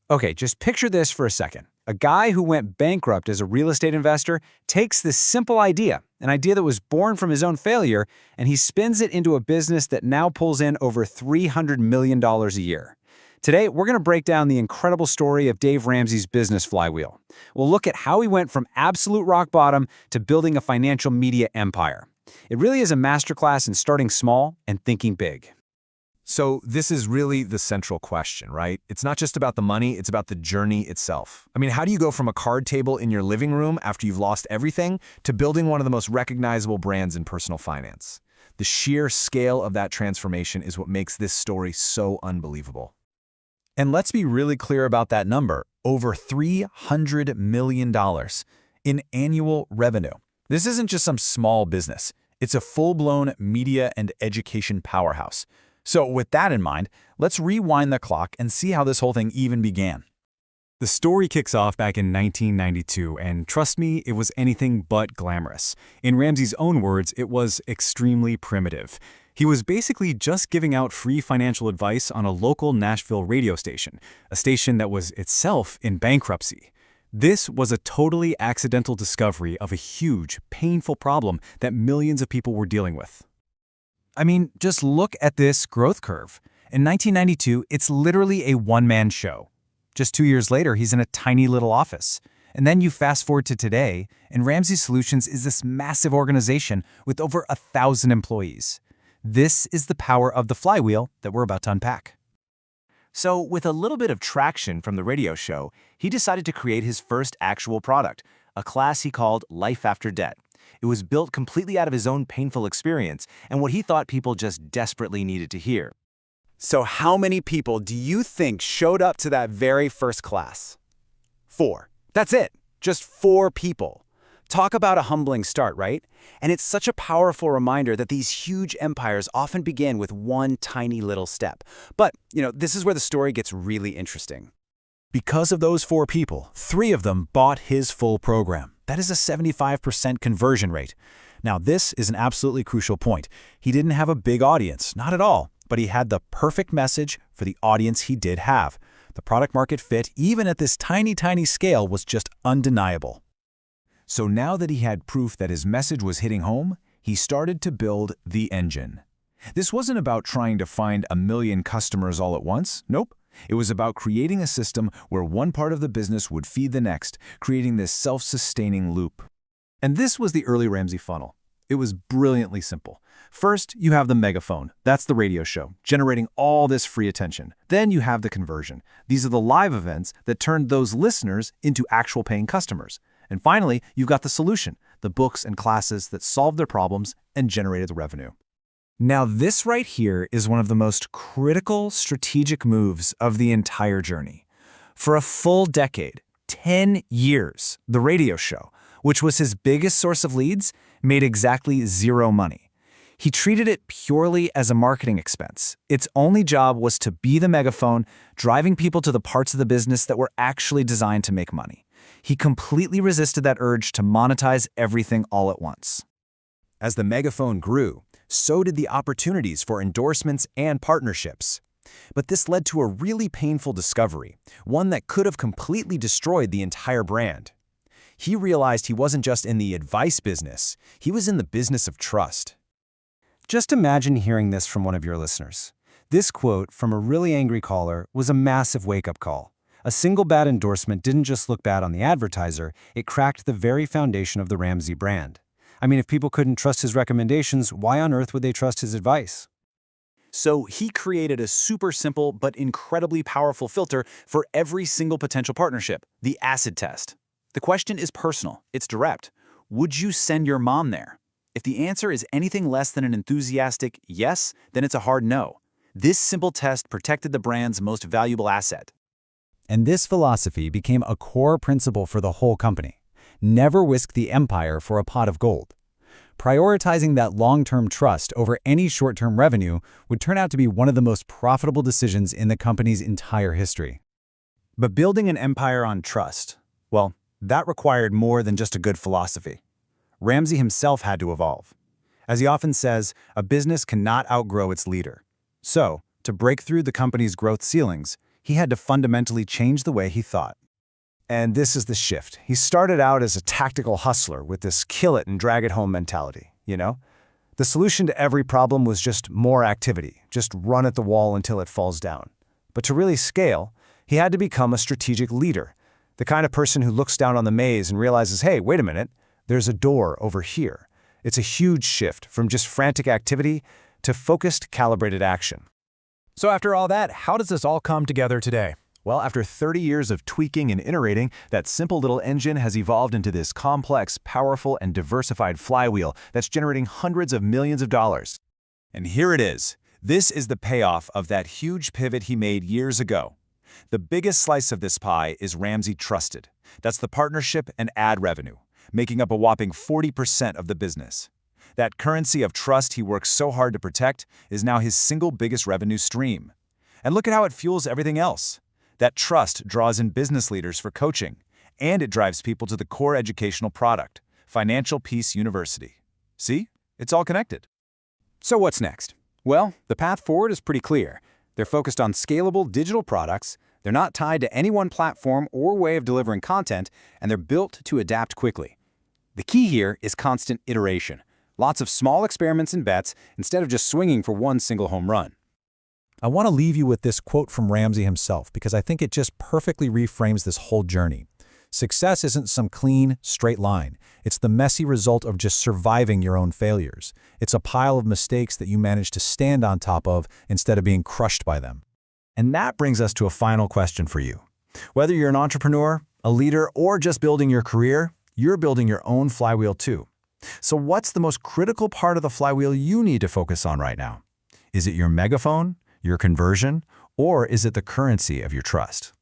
Okay, just picture this for a second. A guy who went bankrupt as a real estate investor takes this simple idea, an idea that was born from his own failure, and he spins it into a business that now pulls in over $300 million a year. Today, we're going to break down the incredible story of Dave Ramsey's business flywheel. We'll look at how he went from absolute rock bottom to building a financial media empire. It really is a masterclass in starting small and thinking big. So this is really the central question, right? It's not just about the money, it's about the journey itself. I mean, how do you go from a card table in your living room after you've lost everything to building one of the most recognizable brands in personal finance? The sheer scale of that transformation is what makes this story so unbelievable. And let's be really clear about that number, over $300 million in annual revenue. This isn't just some small business. It's a full-blown media and education powerhouse. So with that in mind, let's rewind the clock and see how this whole thing even began. The story kicks off back in 1992, and trust me, it was anything but glamorous. In Ramsey's own words, it was extremely primitive. He was basically just giving out free financial advice on a local Nashville radio station, a station that was itself in bankruptcy. This was a totally accidental discovery of a huge, painful problem that millions of people were dealing with. I mean, just look at this growth curve. In 1992, it's literally a one-man show. Just 2 years later, he's in a tiny little office. And then you fast forward to today, and Ramsey Solutions is this massive organization with over 1,000 employees. This is the power of the flywheel that we're about to unpack. So, with a little bit of traction from the radio show, he decided to create his first actual product, a class he called Life After Debt. It was built completely out of his own painful experience and what he thought people just desperately needed to hear. So how many people do you think showed up to that very first class? 4. That's it. Just 4 people. Talk about a humbling start, right? And it's such a powerful reminder that these huge empires often begin with one tiny little step. But, this is where the story gets really interesting. Because of those 4 people, 3 of them bought his full program. That is a 75% conversion rate. Now, this is an absolutely crucial point. He didn't have a big audience, not at all, but he had the perfect message for the audience he did have. The product market fit, even at this tiny scale, was just undeniable. So now that he had proof that his message was hitting home, he started to build the engine. This wasn't about trying to find 1 million customers all at once. Nope. It was about creating a system where one part of the business would feed the next, creating this self-sustaining loop. And this was the early Ramsey funnel. It was brilliantly simple. First, you have the megaphone. That's the radio show, generating all this free attention. Then you have the conversion. These are the live events that turned those listeners into actual paying customers. And finally, you've got the solution, the books and classes that solved their problems and generated the revenue. Now, this right here is one of the most critical strategic moves of the entire journey. For a full decade, 10 years, the radio show, which was his biggest source of leads, made exactly 0 money. He treated it purely as a marketing expense. Its only job was to be the megaphone, driving people to the parts of the business that were actually designed to make money. He completely resisted that urge to monetize everything all at once. As the megaphone grew, so did the opportunities for endorsements and partnerships. But this led to a really painful discovery, one that could have completely destroyed the entire brand. He realized he wasn't just in the advice business, he was in the business of trust. Just imagine hearing this from one of your listeners. This quote from a really angry caller was a massive wake-up call. A single bad endorsement didn't just look bad on the advertiser, it cracked the very foundation of the Ramsey brand. I mean, if people couldn't trust his recommendations, why on earth would they trust his advice? So he created a super simple but incredibly powerful filter for every single potential partnership, the acid test. The question is personal, it's direct. Would you send your mom there? If the answer is anything less than an enthusiastic yes, then it's a hard no. This simple test protected the brand's most valuable asset. And this philosophy became a core principle for the whole company. Never whisk the empire for a pot of gold. Prioritizing that long-term trust over any short-term revenue would turn out to be one of the most profitable decisions in the company's entire history. But building an empire on trust, well, that required more than just a good philosophy. Ramsey himself had to evolve. As he often says, a business cannot outgrow its leader. So, to break through the company's growth ceilings, He had to fundamentally change the way he thought. And this is the shift. He started out as a tactical hustler with this kill it and drag it home mentality, you know? The solution to every problem was just more activity, just run at the wall until it falls down. But to really scale, he had to become a strategic leader, the kind of person who looks down on the maze and realizes, hey, wait a minute, there's a door over here. It's a huge shift from just frantic activity to focused, calibrated action. So after all that, how does this all come together today? Well, after 30 years of tweaking and iterating, that simple little engine has evolved into this complex, powerful, and diversified flywheel that's generating hundreds of millions of dollars. And here it is. This is the payoff of that huge pivot he made years ago. The biggest slice of this pie is Ramsey Trusted. That's the partnership and ad revenue, making up a whopping 40% of the business. That currency of trust he works so hard to protect is now his single biggest revenue stream. And look at how it fuels everything else. That trust draws in business leaders for coaching, and it drives people to the core educational product, Financial Peace University. See? It's all connected. So what's next? Well, the path forward is pretty clear. They're focused on scalable digital products, they're not tied to any one platform or way of delivering content, and they're built to adapt quickly. The key here is constant iteration. Lots of small experiments and bets instead of just swinging for one single home run. I want to leave you with this quote from Ramsey himself because I think it just perfectly reframes this whole journey. Success isn't some clean, straight line. It's the messy result of just surviving your own failures. It's a pile of mistakes that you manage to stand on top of instead of being crushed by them. And that brings us to a final question for you. Whether you're an entrepreneur, a leader, or just building your career, you're building your own flywheel too. So what's the most critical part of the flywheel you need to focus on right now? Is it your megaphone, your conversion, or is it the currency of your trust?